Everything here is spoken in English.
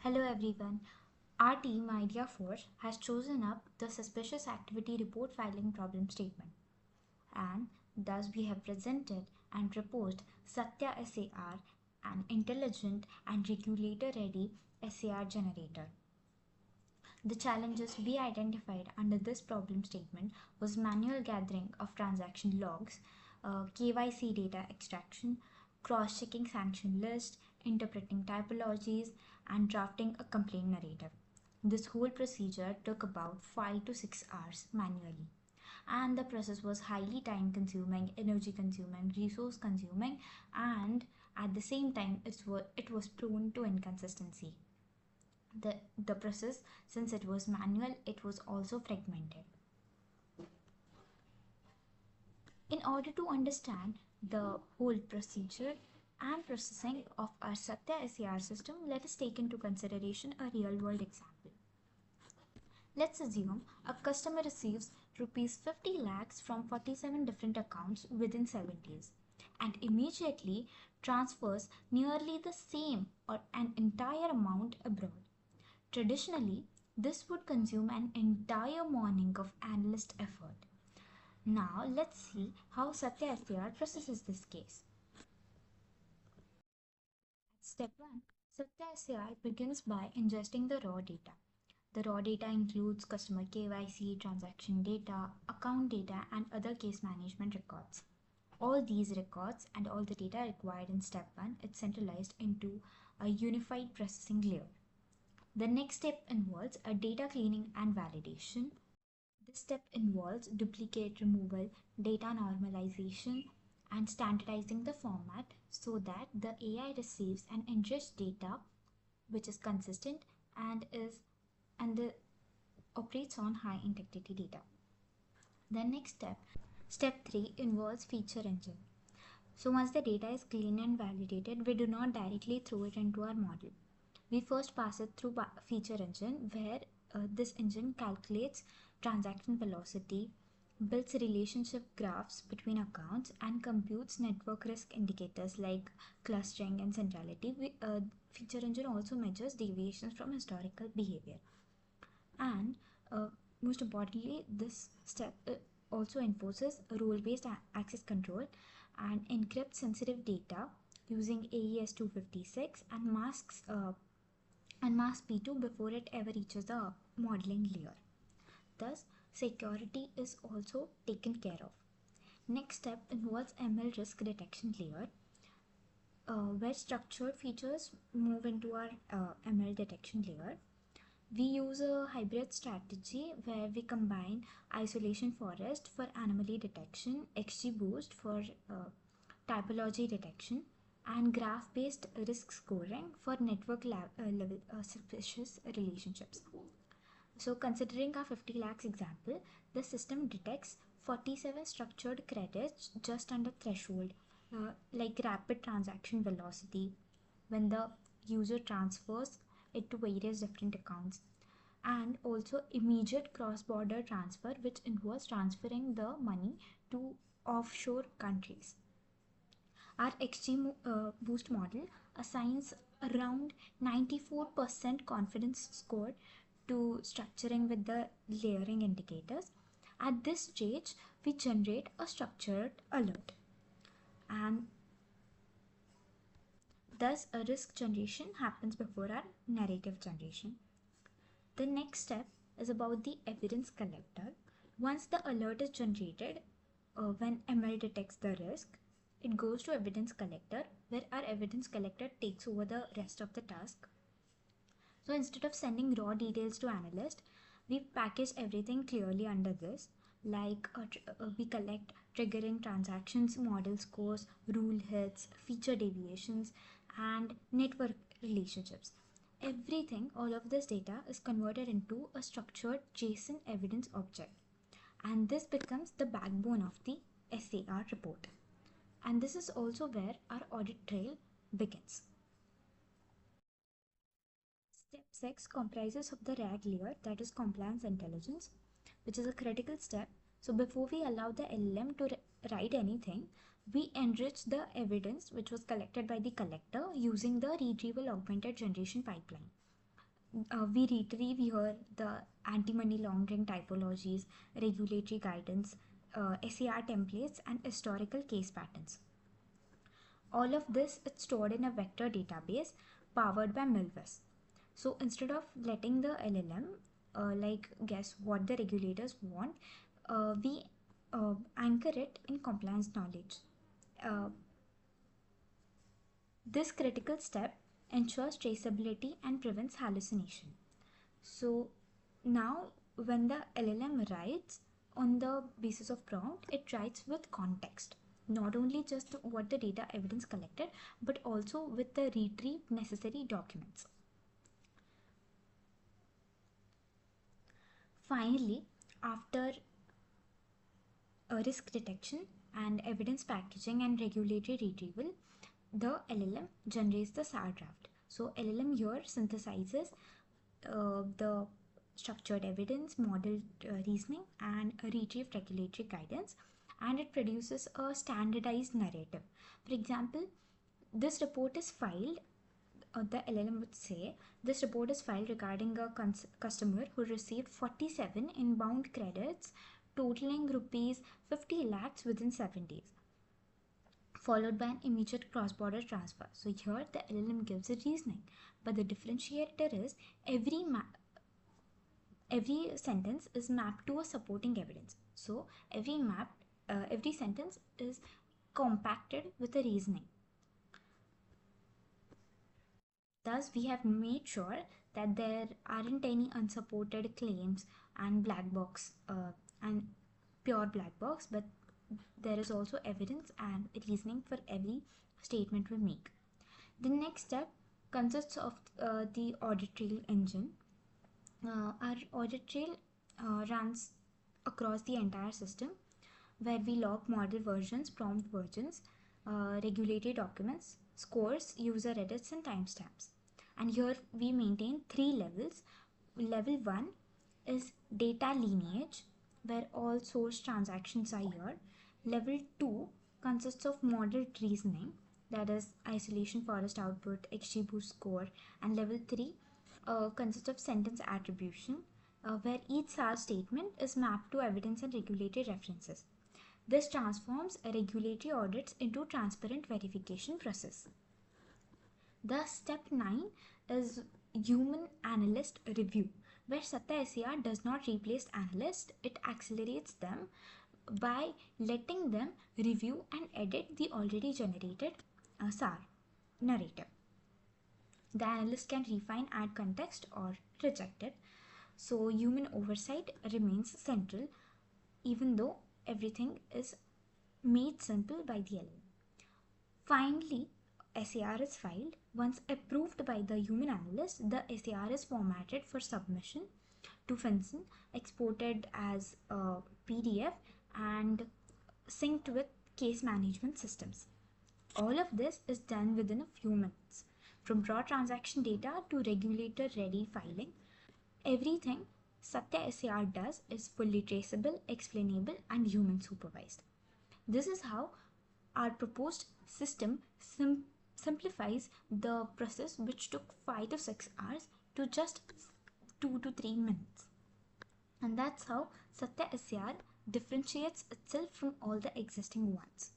Hello everyone. Our team IdeaForge has chosen up the suspicious activity report filing problem statement, and thus we have presented and proposed SatyaSAR, an intelligent and regulator-ready SAR generator. The challenges we identified under this problem statement was manual gathering of transaction logs, KYC data extraction, cross-checking sanction list, interpreting typologies, and drafting a complaint narrative. This whole procedure took about 5 to 6 hours manually, and the process was highly time consuming, energy consuming, resource consuming, and at the same time it was prone to inconsistency. The process, since it was manual, it was also fragmented. In order to understand the whole procedure and processing of our SatyaSAR system, let us take into consideration a real world example. Let's assume a customer receives rupees 50 lakhs from 47 different accounts within 7 days and immediately transfers nearly the same or an entire amount abroad. Traditionally, this would consume an entire morning of analyst effort. Now, let's see how SatyaSAR processes this case. Step 1. SatyaSAR begins by ingesting the raw data. The raw data includes customer KYC, transaction data, account data, and other case management records. All these records and all the data required in step 1 is centralized into a unified processing layer. The next step involves a data cleaning and validation. This step involves duplicate removal, data normalization, and standardizing the format so that the AI receives and ingests data which is consistent and operates on high integrity data. The next step 3, involves feature engine. So once the data is clean and validated, we do not directly throw it into our model. We first pass it through feature engine, where this engine calculates transaction velocity, builds relationship graphs between accounts, and computes network risk indicators like clustering and centrality. Feature engine also measures deviations from historical behavior. And most importantly, this step also enforces role-based access control and encrypts sensitive data using AES 256 and masks P2 before it ever reaches the modeling layer. Thus, security is also taken care of. Next step involves ML risk detection layer, where structured features move into our ML detection layer. We use a hybrid strategy where we combine isolation forest for anomaly detection, XGBoost for typology detection, and graph-based risk scoring for network level suspicious relationships. So considering our 50 lakhs example, the system detects 47 structured credits just under threshold, like rapid transaction velocity when the user transfers it to various different accounts, and also immediate cross-border transfer, which involves transferring the money to offshore countries. Our XGBoost model assigns around 94% confidence score to structuring with the layering indicators. At this stage, we generate a structured alert, and thus a risk generation happens before our narrative generation. The next step is about the evidence collector. Once the alert is generated, when ML detects the risk, it goes to evidence collector, where our evidence collector takes over the rest of the task. So instead of sending raw details to analyst, we package everything clearly under this, like we collect triggering transactions, model scores, rule hits, feature deviations, and network relationships. Everything, all of this data is converted into a structured JSON evidence object, and this becomes the backbone of the SAR report. And this is also where our audit trail begins. Step 6 comprises of the RAG layer, that is compliance intelligence, which is a critical step. So before we allow the LLM to write anything, we enrich the evidence which was collected by the collector using the Retrieval-Augmented Generation pipeline. We retrieve here the anti-money laundering typologies, regulatory guidance, SAR templates, and historical case patterns. All of this is stored in a vector database powered by Milvus. So instead of letting the LLM guess what the regulators want, we anchor it in compliance knowledge. Uh, this critical step ensures traceability and prevents hallucination. So now when the LLM writes on the basis of prompt, it writes with context, not only just what the data evidence collected, but also with the retrieved necessary documents. Finally, after risk detection and evidence packaging and regulatory retrieval, the LLM generates the SAR draft. So LLM here synthesizes the structured evidence, model reasoning, and retrieved regulatory guidance, and it produces a standardized narrative. For example, this report is filed. The LLM would say this report is filed regarding a customer who received 47 inbound credits totaling rupees 50 lakhs within 7 days, followed by an immediate cross-border transfer. So here the LLM gives a reasoning, but the differentiator is every sentence is mapped to a supporting evidence. So every sentence is compacted with a reasoning. Thus, we have made sure that there aren't any unsupported claims and and pure black box, but there is also evidence and reasoning for every statement we make. The next step consists of the audit trail engine. Our audit trail runs across the entire system, where we log model versions, prompt versions, regulatory documents, scores, user edits, and timestamps. And here we maintain 3 levels. Level 1 is data lineage, where all source transactions are here. Level 2 consists of modeled reasoning, that is isolation forest output, XGBoost score. And level 3 consists of sentence attribution, where each SAR statement is mapped to evidence and regulatory references. This transforms regulatory audits into transparent verification process. Thus, step 9 is human analyst review, where SatyaSAR does not replace analysts, it accelerates them by letting them review and edit the already generated SAR narrative. The analyst can refine, add context, or reject it. So human oversight remains central, even though everything is made simple by the LLM. Finally, SAR is filed. Once approved by the human analyst, the SAR is formatted for submission to FinCEN, exported as a PDF, and synced with case management systems. All of this is done within a few minutes. From raw transaction data to regulator-ready filing, everything SatyaSAR does is fully traceable, explainable, and human supervised. This is how our proposed system simplifies the process, which took 5 to 6 hours, to just 2 to 3 minutes. And that's how SatyaSAR differentiates itself from all the existing ones.